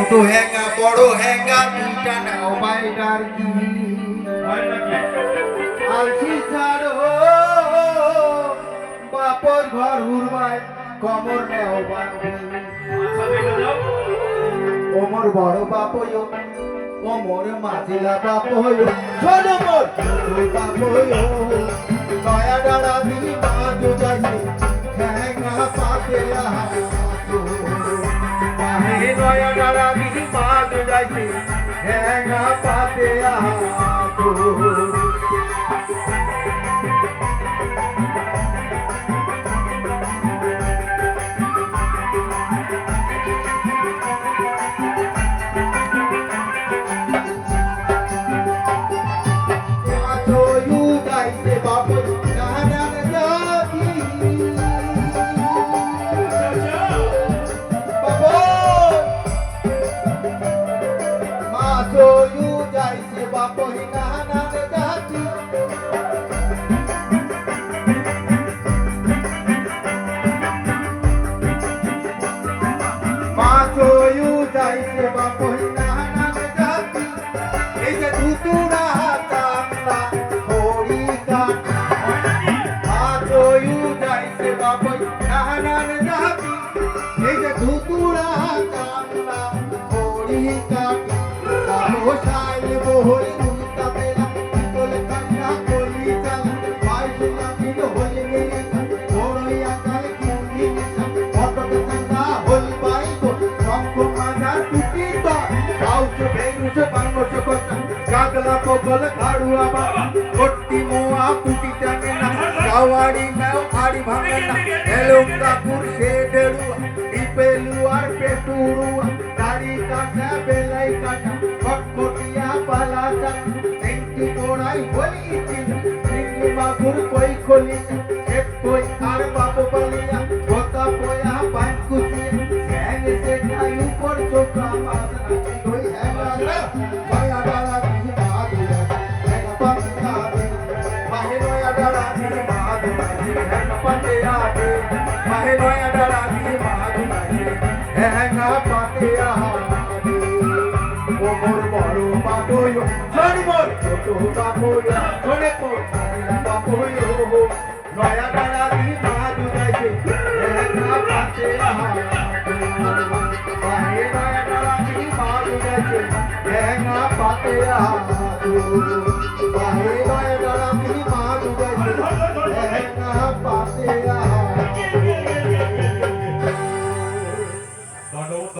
ছোট হ্যাঙ্গা বড় হ্যাঙ্গা দুইটা নাও বাইডার কি আলসি ছাড়ো বাপর ঘর হুরবাই কমর নেও বাঁধি ওমর বড় বাপয় ওমর মাঝিলা বাপয় ছোট মোর বাপয় নয়া ডাড়া দিলি মাছ যাইছে হ্যাঙ্গা পাতে নয়া ডাড়া দিলি মাছ যাইছে হ্যাঙ্গা পাতে Kogol karu apa, kotti moa puti jangena, kawari nau ari bhangena, elong kapur sederu, ipelu ar peturu, dari kata belai kata, kokkotia balasan, tengki korai boli itin, tinggi magur koi kholi, ek koi ar bapo baliya, kota poya pankusi, gang se kayu por chokra masna, koi hemala, baya bala